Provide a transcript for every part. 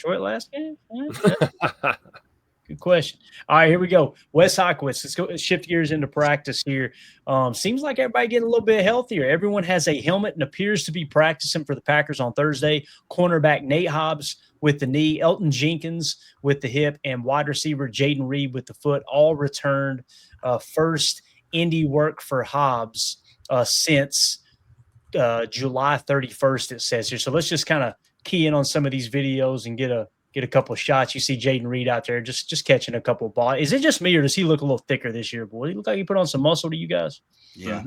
Detroit last game? Yeah. Good question. All right, here we go. Wes Hockwitz. Let's go shift gears into practice here. Seems like everybody getting a little bit healthier. Everyone has a helmet and appears to be practicing for the Packers on Thursday. Cornerback Nate Hobbs with the knee, Elton Jenkins with the hip, and wide receiver Jaden Reed with the foot all returned. First Indy work for Hobbs since July 31st, it says here. So let's just kind of key in on some of these videos and get a couple of shots. You see Jaden Reed out there just catching a couple of balls. Is it just me, or does he look a little thicker this year, boy? He look like he put on some muscle to you guys? Yeah.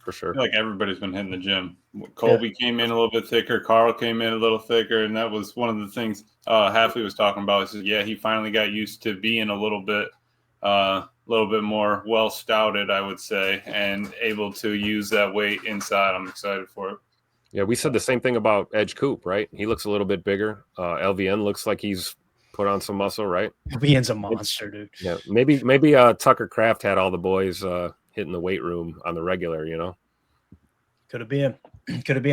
For sure. I feel like everybody's been hitting the gym. Colby came in a little bit thicker. Carl came in a little thicker, and that was one of the things Halfley was talking about. He said, yeah, he finally got used to being a little bit more well stouted, I would say, and able to use that weight inside. I'm excited for it. Yeah, we said the same thing about Edge Coop, right? He looks a little bit bigger. LVN looks like he's put on some muscle, right? LVN's a monster, dude. Yeah, maybe Tucker Kraft had all the boys hitting the weight room on the regular, you know. Could have been.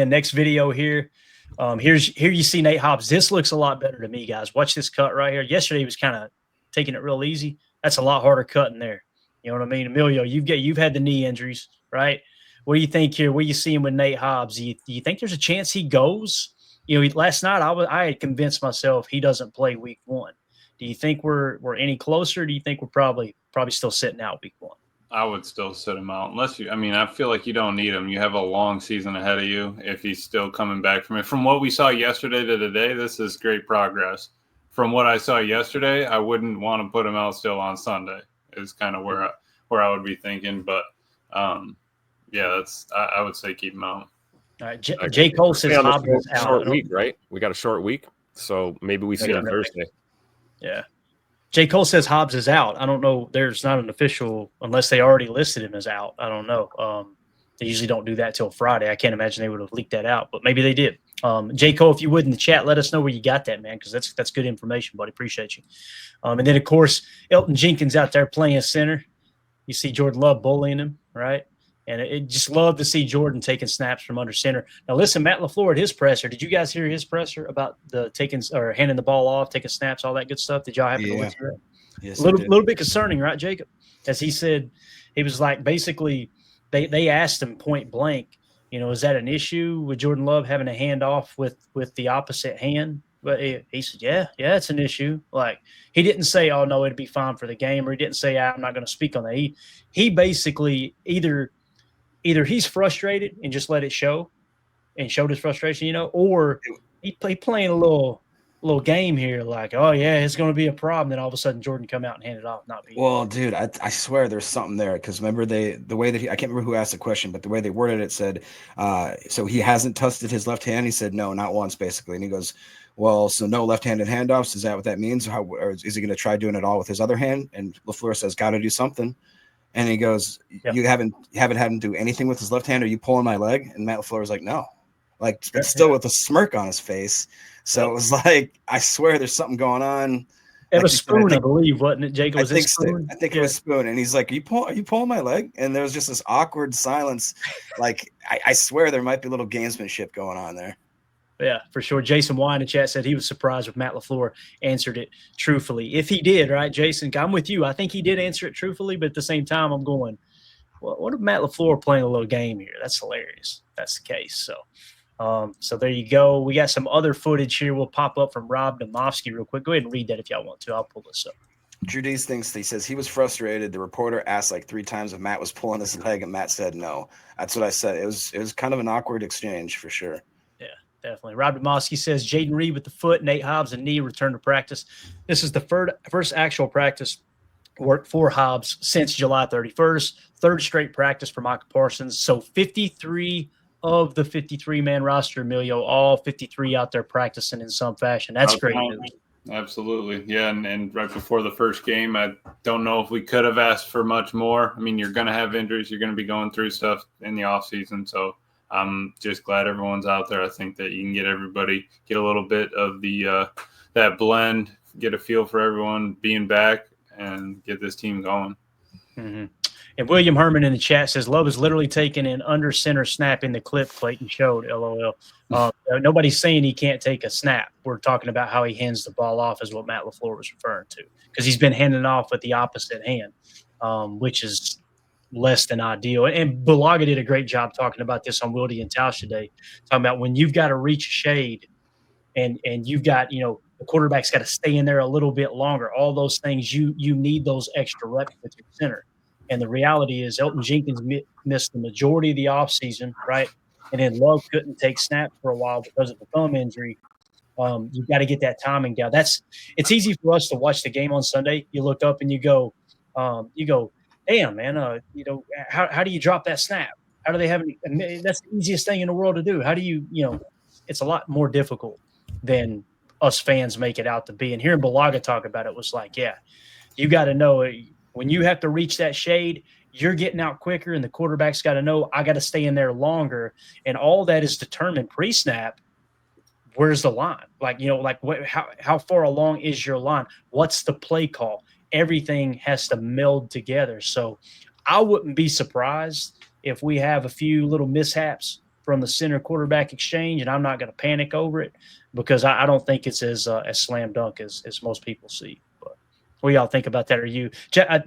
Next video here. Here you see Nate Hobbs. This looks a lot better to me, guys. Watch this cut right here. Yesterday he was kind of taking it real easy. That's a lot harder cut in there. You know what I mean? Emilio, you've had the knee injuries, right? What do you think here? What are you seeing with Nate Hobbs? Do you think there's a chance he goes? You know, last night I had convinced myself he doesn't play week 1. Do you think we're any closer? Or do you think we're probably still sitting out week 1? I would still sit him out I feel like you don't need him. You have a long season ahead of you if he's still coming back from it. From what we saw yesterday to today, this is great progress. From what I saw yesterday, I wouldn't want to put him out still on Sunday is kind of where I would be thinking. But, yeah, I would say keep him out. All right, J. Cole says Hobbs is out. Short week, right? We got a short week, so maybe we see it on Thursday. Yeah. J. Cole says Hobbs is out. I don't know. There's not an official unless they already listed him as out. I don't know. They usually don't do that till Friday. I can't imagine they would have leaked that out, but maybe they did. J. Cole, if you would in the chat, let us know where you got that, man, because that's good information, buddy. Appreciate you. And then, of course, Elton Jenkins out there playing center. You see Jordan Love bullying him, right? And it just love to see Jordan taking snaps from under center. Now, listen, Matt LaFleur at his presser. Did you guys hear his presser about the taking or handing the ball off, taking snaps, all that good stuff? Did y'all happen to listen to that? Yes, a little bit concerning, right, Jacob? As he said, he was like basically they asked him point blank, you know, is that an issue with Jordan Love having a handoff with the opposite hand? But he said, yeah, it's an issue. Like he didn't say, oh no, it'd be fine for the game, or he didn't say, I'm not going to speak on that. He basically either he's frustrated and just let it show and showed his frustration, you know, or he playing a little game here, like, oh yeah, it's going to be a problem. Then all of a sudden Jordan come out and hand it off. Well, dude, I swear there's something there. Cause remember the way that I can't remember who asked the question, but the way they worded it said, so he hasn't tested his left hand. He said, no, not once basically. And he goes, well, so no left-handed handoffs. Is that what that means? Or is he going to try doing it all with his other hand? And LaFleur says, got to do something. And he goes, you haven't had him do anything with his left hand? Are you pulling my leg? And Matt LaFleur was like, no, like, but still with a smirk on his face. So it was like, I swear there's something going on. It was Spoon, I believe, wasn't it, Jacob? Was I think Spoon? I think it was Spoon. And he's like, are you pulling my leg? And there was just this awkward silence. Like, I swear there might be a little gamesmanship going on there. Yeah, for sure. Jason Y in the chat said he was surprised if Matt LaFleur answered it truthfully. If he did, right, Jason, I'm with you. I think he did answer it truthfully, but at the same time, I'm going, well, what if Matt LaFleur playing a little game here? That's hilarious. That's the case. So there you go. We got some other footage here. We'll pop up from Rob Domofsky real quick. Go ahead and read that if y'all want to. I'll pull this up. Judy's thinks, he says he was frustrated. The reporter asked like 3 times if Matt was pulling his leg, and Matt said no. That's what I said. It was kind of an awkward exchange for sure. Definitely. Rob Domofsky says Jaden Reed with the foot, Nate Hobbs and knee return to practice. This is the first actual practice work for Hobbs since July 31st. Third straight practice for Micah Parsons. So 53 of the 53-man roster, Emilio, all 53 out there practicing in some fashion. That's great news. Absolutely. Yeah, and right before the first game, I don't know if we could have asked for much more. I mean, you're going to have injuries. You're going to be going through stuff in the offseason, so I'm just glad everyone's out there. I think that you can get everybody, get a little bit of the that blend, get a feel for everyone being back, and get this team going. Mm-hmm. And William Herman in the chat says Love is literally taking an under center snap in the clip Clayton showed. LOL. Nobody's saying he can't take a snap. We're talking about how he hands the ball off, is what Matt LaFleur was referring to, because he's been handing off with the opposite hand, which is less than ideal. And Bulaga did a great job talking about this on Wildy and Tausch today, talking about when you've got to reach a shade and you've got, the quarterback's got to stay in there a little bit longer. All those things, you need those extra reps with your center. And the reality is Elton Jenkins missed the majority of the offseason, right? And then Love couldn't take snaps for a while because of the thumb injury. You've got to get that timing down. It's easy for us to watch the game on Sunday. You look up and you go, damn, man, how do you drop that snap? How do they have any? That's the easiest thing in the world to do. How do you, it's a lot more difficult than us fans make it out to be. And hearing Bulaga talk about it was like, yeah, you got to know when you have to reach that shade, you're getting out quicker, and the quarterback's got to know I got to stay in there longer. And all that is determined pre-snap. Where's the line? How far along is your line? What's the play call? Everything has to meld together. So I wouldn't be surprised if we have a few little mishaps from the center quarterback exchange, and I'm not going to panic over it because I don't think it's as slam dunk as most people see. But what do y'all think about that? Or you,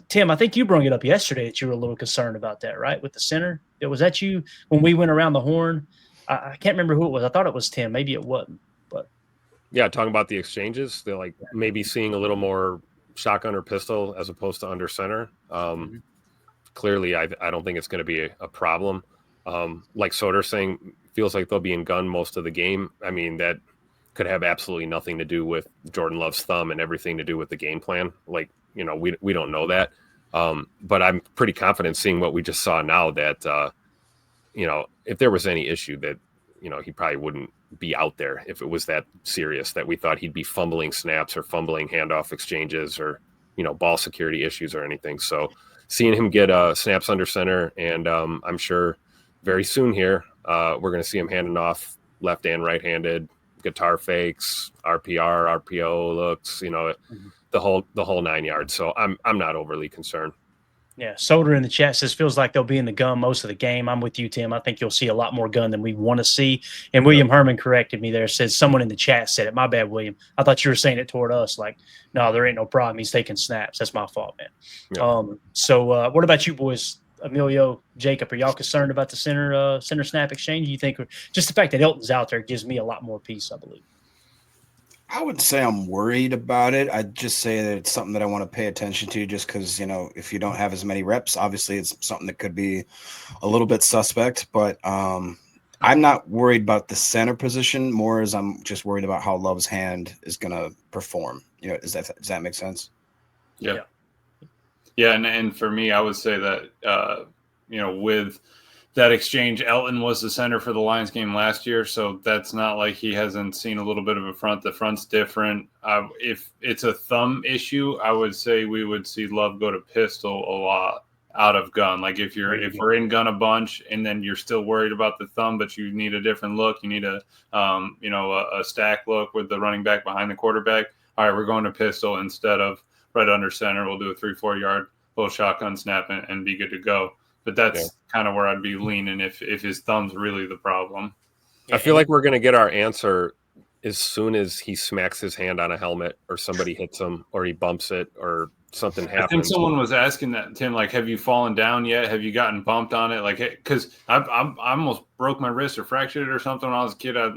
Tim? I think you brought it up yesterday that you were a little concerned about that, right? With the center, was that you when we went around the horn? I can't remember who it was. I thought it was Tim. Maybe it wasn't. But yeah, talking about the exchanges, they're like maybe seeing a little more shotgun or pistol as opposed to under center. Clearly, I don't think it's going to be a problem. Like Soder saying, feels like they'll be in gun most of the game. I mean, that could have absolutely nothing to do with Jordan Love's thumb and everything to do with the game plan. Like, we don't know that. But I'm pretty confident seeing what we just saw now that, if there was any issue that, he probably wouldn't be out there if it was that serious that we thought he'd be fumbling snaps or fumbling handoff exchanges or, ball security issues or anything. So seeing him get snaps under center, and I'm sure very soon here, we're going to see him handing off left and right-handed guitar fakes, RPR, RPO looks, the whole 9 yards. So I'm not overly concerned. Yeah, Soder in the chat says feels like they'll be in the gun most of the game. I'm with you, Tim. I think you'll see a lot more gun than we want to see. And William Herman corrected me there. Says someone in the chat said it. My bad, William. I thought you were saying it toward us. Like, no, there ain't no problem. He's taking snaps. That's my fault, man. Yeah. So what about you boys, Emilio, Jacob? Are y'all concerned about the center snap exchange? You think just the fact that Elton's out there gives me a lot more peace, I believe. I wouldn't say I'm worried about it. I'd just say that it's something that I want to pay attention to just because, if you don't have as many reps, obviously it's something that could be a little bit suspect. But I'm not worried about the center position more as I'm just worried about how Love's hand is going to perform. Does that make sense? Yeah. And for me, I would say that, with that exchange, Elton was the center for the Lions game last year, so that's not like he hasn't seen a little bit of a front. The front's different. If it's a thumb issue, I would say we would see Love go to pistol a lot out of gun. Like if we're in gun a bunch and then you're still worried about the thumb, but you need a different look, you need a stack look with the running back behind the quarterback. All right, we're going to pistol instead of right under center. We'll do a 3-4 yard little shotgun snap and be good to go. But that's kind of where I'd be leaning if his thumb's really the problem. I feel like we're going to get our answer as soon as he smacks his hand on a helmet or somebody hits him or he bumps it or something happens. I think someone was asking that, Tim, like, have you fallen down yet? Have you gotten bumped on it? Like, because I almost broke my wrist or fractured it or something when I was a kid. I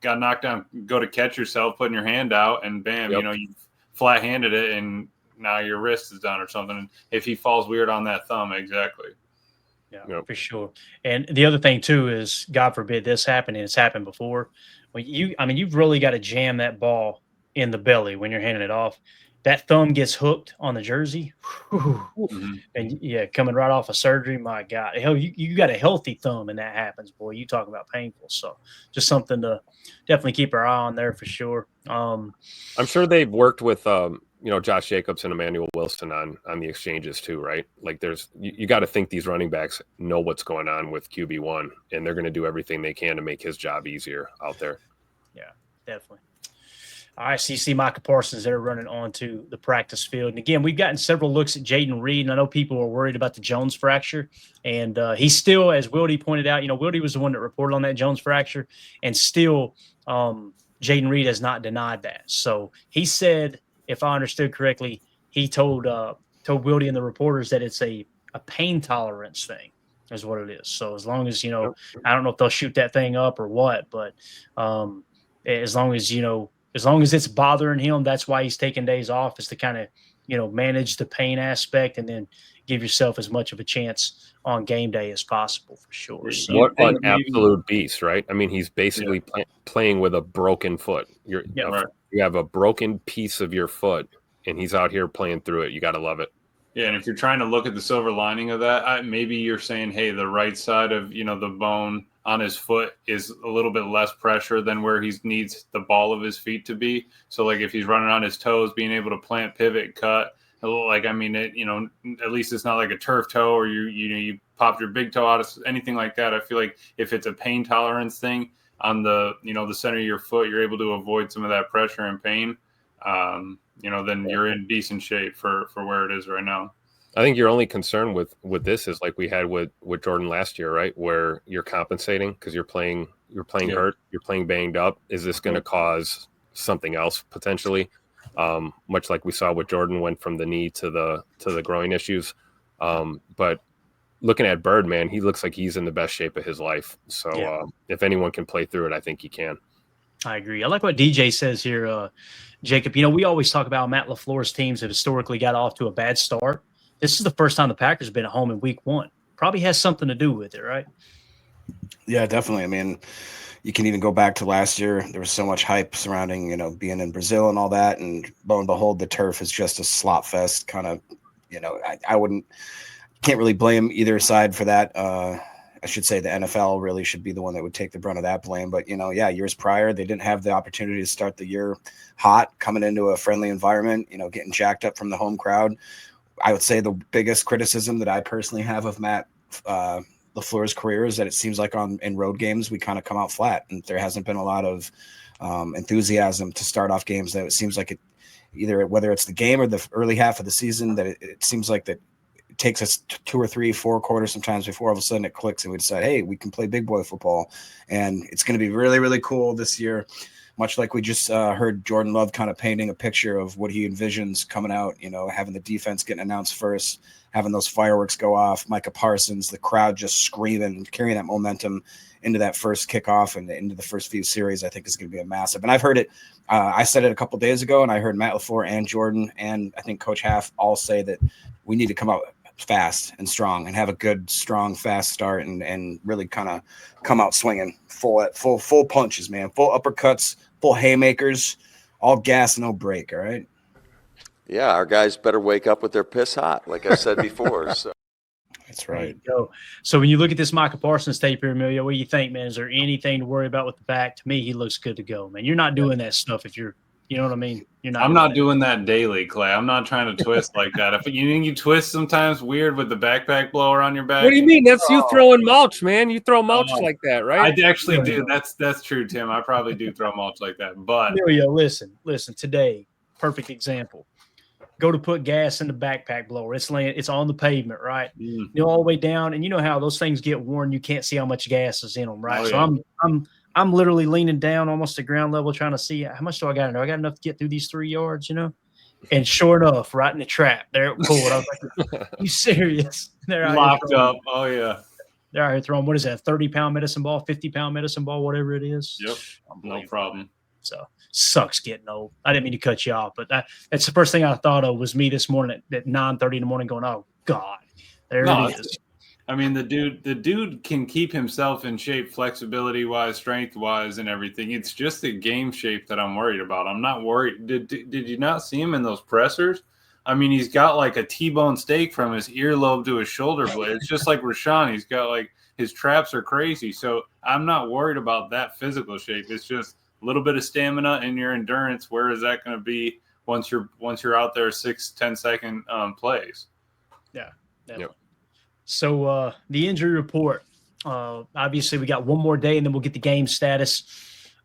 got knocked down, go to catch yourself, putting your hand out, and bam, you flat-handed it, and now your wrist is done or something. And if he falls weird on that thumb, exactly. Yeah, for sure. And the other thing too is, God forbid this happened, and it's happened before. When you've really got to jam that ball in the belly when you're handing it off. That thumb gets hooked on the jersey, and coming right off of surgery. My God, hell, you got a healthy thumb, and that happens, boy. You talk about painful. So, just something to definitely keep our eye on there for sure. I'm sure they've worked with Josh Jacobs and Emmanuel Wilson on the exchanges too, right? Like there's you got to think these running backs know what's going on with QB1, and they're going to do everything they can to make his job easier out there. Yeah, definitely. All right, so you see Micah Parsons there running onto the practice field. And again, we've gotten several looks at Jaden Reed, and I know people are worried about the Jones fracture. And he's still, as Wildy pointed out, Wildy was the one that reported on that Jones fracture, and still Jaden Reed has not denied that. So he said, if I understood correctly, he told Wildy and the reporters that it's a pain tolerance thing is what it is. So as long as, I don't know if they'll shoot that thing up or what, but as long as it's bothering him, that's why he's taking days off, is to kind of, manage the pain aspect and then give yourself as much of a chance on game day as possible, for sure. So, what an absolute beast, right? I mean, he's basically playing with a broken foot. You have a broken piece of your foot, and he's out here playing through it. You got to love it. Yeah, and if you're trying to look at the silver lining of that, maybe you're saying, hey, the right side of, the bone on his foot is a little bit less pressure than where he needs the ball of his feet to be. So, like, if he's running on his toes, being able to plant, pivot, cut, at least it's not like a turf toe or you popped your big toe out, anything like that. I feel like if it's a pain tolerance thing on the, the center of your foot, you're able to avoid some of that pressure and pain. Then you're in decent shape for where it is right now. I think your only concern with this is like we had with Jordan last year, right? Where you're compensating because you're playing hurt, you're playing banged up. Is this going to cause something else potentially? Much like we saw with Jordan, went from the knee to the groin issues. But looking at Bird, man, he looks like he's in the best shape of his life. So if anyone can play through it, I think he can. I agree. I like what DJ says here, Jacob. We always talk about Matt LaFleur's teams have historically got off to a bad start. This is the first time the Packers have been at home in week 1. Probably has something to do with it, right? Yeah, definitely. I mean, you can even go back to last year. There was so much hype surrounding, being in Brazil and all that. And lo and behold, the turf is just a slop fest kind of, can't really blame either side for that. I should say the NFL really should be the one that would take the brunt of that blame. But, years prior, they didn't have the opportunity to start the year hot, coming into a friendly environment, getting jacked up from the home crowd. I would say the biggest criticism that I personally have of Matt LaFleur's career is that it seems like in road games we kind of come out flat, and there hasn't been a lot of enthusiasm to start off games. That it seems like whether it's the game or the early half of the season, that it seems like that it takes us 2 or 3, 4 quarters sometimes before all of a sudden it clicks and we decide, hey, we can play big boy football, and it's going to be really, really cool this year. Much like we just heard Jordan Love kind of painting a picture of what he envisions coming out, having the defense getting announced first, having those fireworks go off, Micah Parsons, the crowd just screaming, carrying that momentum into that first kickoff and into the first few series, I think is going to be a massive. And I've heard it. I said it a couple days ago, and I heard Matt LaFleur and Jordan and I think Coach Half all say that we need to come out fast and strong and have a good, strong, fast start and really kind of come out swinging full punches, man, full uppercuts, full haymakers, all gas, no break. All right. Yeah, our guys better wake up with their piss hot, like I said before. So that's right. So when you look at this Micah Parsons tape here, Amelia, what do you think, man? Is there anything to worry about with the back? To me, he looks good to go, man. You're not doing that stuff if you're, you know what I mean? I'm not doing that daily, Clay. I'm not trying to twist like that. If you twist sometimes weird with the backpack blower on your back. What do you mean? That's you throwing mulch, man. You throw mulch like that, right? I actually do. That's true, Tim. I probably do throw mulch like that. But Amelia, listen. Today, perfect example. Go to put gas in the backpack blower. It's on the pavement, right? All the way down, and you know how those things get worn. You can't see how much gas is in them, right? So I'm literally leaning down almost to ground level, trying to see how much do I got in there. I got enough to get through these 3 yards, And sure enough, right in the trap, there it pulled. I was like, "You serious?" They're out locked up. Oh yeah. They're out here throwing, what is that, 30-pound medicine ball, 50-pound medicine ball, whatever it is. Yep. No problem. So sucks getting old. I didn't mean to cut you off, but that's the first thing I thought of was me this morning at 9:30 in the morning going, oh God, there it is. I mean, the dude can keep himself in shape, flexibility wise, strength wise, and everything. It's just the game shape that I'm worried about. I'm not worried. Did you not see him in those pressers? I mean, he's got like a T-bone steak from his earlobe to his shoulder blade. It's just like Rashawn. He's got like his traps are crazy. So I'm not worried about that physical shape. It's just a little bit of stamina and your endurance. Where is that going to be once you're out there 6-10 second plays? Yeah. Definitely. Yep. So the injury report, obviously we got one more day and then we'll get the game status.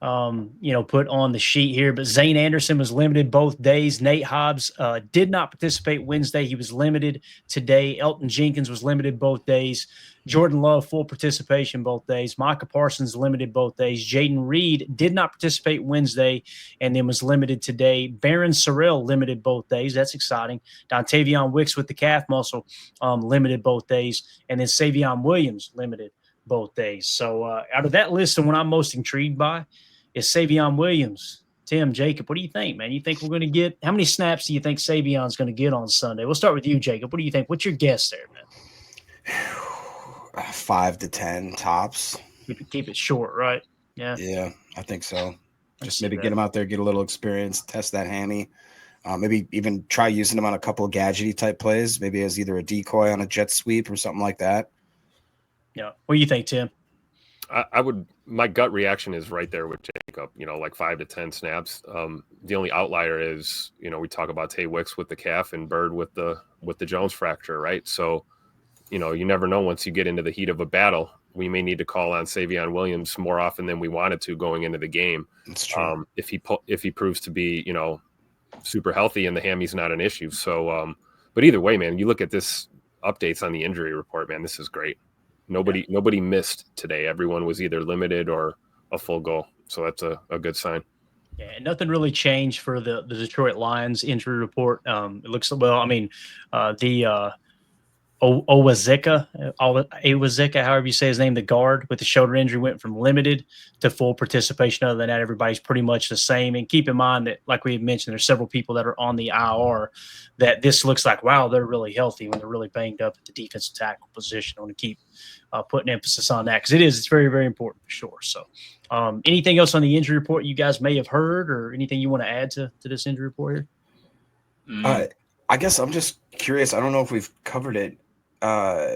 put on the sheet here. But Zane Anderson was limited both days. Nate Hobbs did not participate Wednesday. He was limited today. Elton Jenkins was limited both days. Jordan Love, full participation both days. Micah Parsons limited both days. Jaden Reed did not participate Wednesday and then was limited today. Baron Sorrell limited both days. That's exciting. Dontavion Wicks with the calf muscle limited both days. And then Savion Williams limited both days. So out of that list, the one I'm most intrigued by is Savion Williams. Tim, Jacob, what do you think, man? You think we're going to get – how many snaps do you think Savion's going to get on Sunday? We'll start with you, Jacob. What do you think? What's your guess there, man? 5 to 10 tops. Keep it short, right? Yeah, I think so. Just maybe get him out there, get a little experience, test that hammy. Maybe even try using him on a couple of gadgety type plays, maybe as either a decoy on a jet sweep or something like that. Yeah. What do you think, Tim? I would. My gut reaction is right there with Jacob. Like 5 to 10 snaps. The only outlier is we talk about Tay Wicks with the calf and Bird with the Jones fracture, right? So you never know. Once you get into the heat of a battle, we may need to call on Savion Williams more often than we wanted to going into the game. That's true. If he proves to be super healthy and the hammy's not an issue. So, but either way, man, you look at this updates on the injury report, man, this is great. Nobody missed today. Everyone was either limited or a full go. So that's a good sign. Yeah, nothing really changed for the Detroit Lions injury report. It looks well. I mean, the Owazika, however you say his name, the guard with the shoulder injury went from limited to full participation. Other than that, everybody's pretty much the same. And keep in mind that, like we mentioned, there's several people that are on the IR that this looks like, wow, they're really healthy when they're really banged up at the defensive tackle position. I want to keep putting emphasis on that because it's very, very important for sure. So anything else on the injury report you guys may have heard or anything you want to add to this injury report here? I guess I'm just curious. I don't know if we've covered it.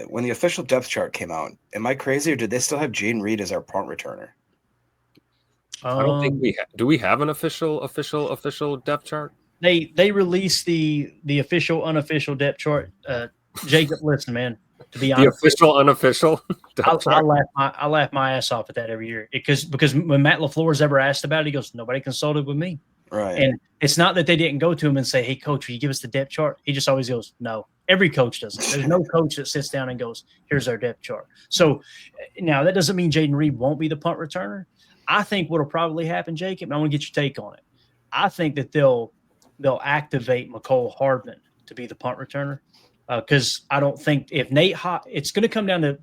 When the official depth chart came out, am I crazy or did they still have Jaden Reed as our punt returner? I don't think do we have an official depth chart? They released the official, unofficial depth chart. Jacob, listen, man, to be honest, the official, unofficial depth chart. I laugh my ass off at that every year because when Matt LaFleur's ever asked about it, he goes, nobody consulted with me. Right. And it's not that they didn't go to him and say, hey, coach, will you give us the depth chart? He just always goes, no. Every coach does it. There's no coach that sits down and goes, here's our depth chart. So now that doesn't mean Jaden Reed won't be the punt returner. I think what will probably happen, Jacob, and I want to get your take on it. I think that they'll activate McCole Hardman to be the punt returner because I don't think if Nate Hobbs, it's going to come down to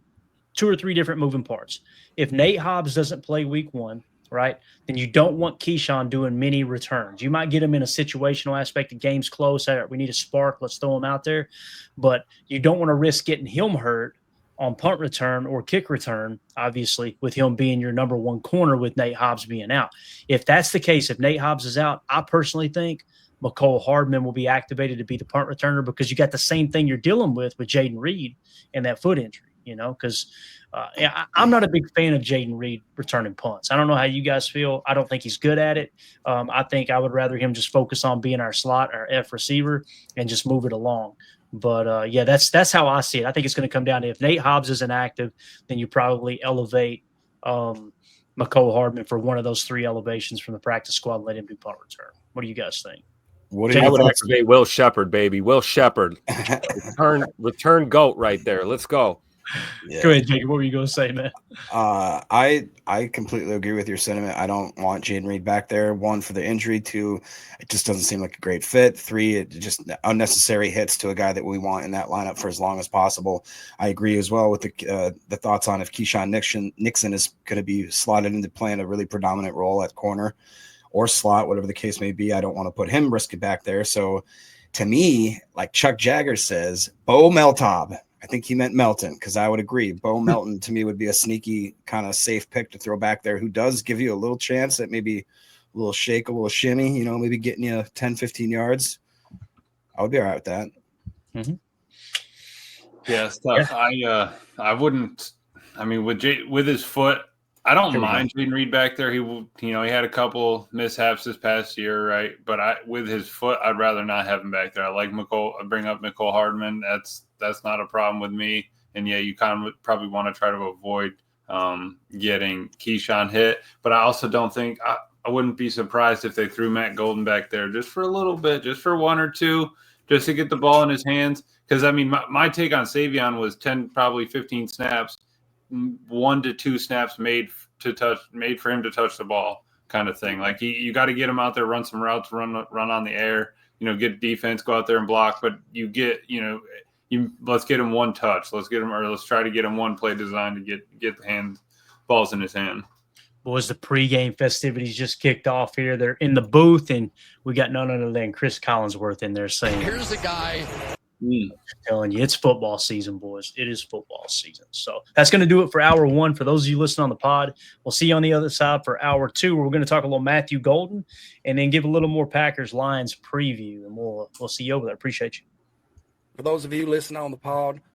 2 or 3 different moving parts. If Nate Hobbs doesn't play week 1, right, then you don't want Keyshawn doing many returns. You might get him in a situational aspect. The game's close. We need a spark. Let's throw him out there. But you don't want to risk getting him hurt on punt return or kick return, obviously, with him being your number 1 corner with Nate Hobbs being out. If that's the case, if Nate Hobbs is out, I personally think McCole Hardman will be activated to be the punt returner because you got the same thing you're dealing with Jaden Reed and that foot injury, because I'm not a big fan of Jaden Reed returning punts. I don't know how you guys feel. I don't think he's good at it. I think I would rather him just focus on being our slot, our F receiver, and just move it along. But, that's how I see it. I think it's going to come down to if Nate Hobbs isn't active, then you probably elevate McCole Hardman for one of those 3 elevations from the practice squad and let him do punt return. What do you guys think? I would activate Will Shepard, baby. Will Shepard. return GOAT right there. Let's go. Yeah. Go ahead, Jacob. What were you going to say, man? I completely agree with your sentiment. I don't want Jaden Reed back there. 1, for the injury. 2, it just doesn't seem like a great fit. 3, it just unnecessary hits to a guy that we want in that lineup for as long as possible. I agree as well with the thoughts on if Keyshawn Nixon is going to be slotted into playing a really predominant role at corner or slot, whatever the case may be. I don't want to put him risk it back there. So to me, like Chuck Jagger says, Bo Meltob. I think he meant Melton because I would agree. Bo Melton to me would be a sneaky kind of safe pick to throw back there who does give you a little chance at maybe a little shake, a little shimmy, maybe getting you 10, 15 yards. I would be all right with that. Mm-hmm. Yeah, it's tough. Yeah. I wouldn't. I mean, with his foot, I don't mind Jaden Reed back there. He had a couple mishaps this past year, right? But with his foot, I'd rather not have him back there. I like McCole. I bring up McCole Hardman. That's not a problem with me. And yeah, you kind of probably want to try to avoid getting Keyshawn hit. But I also don't think I wouldn't be surprised if they threw Matt Golden back there just for a little bit, just for 1 or 2, just to get the ball in his hands. Because, I mean, my take on Savion was 10, probably 15 snaps, 1 to 2 snaps made for him to touch the ball kind of thing. Like, you got to get him out there, run some routes, run on the air, get defense, go out there and block. But you get, let's get him 1 touch. Let's try to get him 1 play design to get the balls in his hand. Boys, the pregame festivities just kicked off here. They're in the booth, and we got none other than Chris Collinsworth in there saying, "Here's the guy." Telling you, it's football season, boys. It is football season. So that's going to do it for hour 1. For those of you listening on the pod, we'll see you on the other side for hour 2, where we're going to talk a little Matthew Golden and then give a little more Packers Lions preview. And we'll see you over there. Appreciate you. For those of you listening on the pod,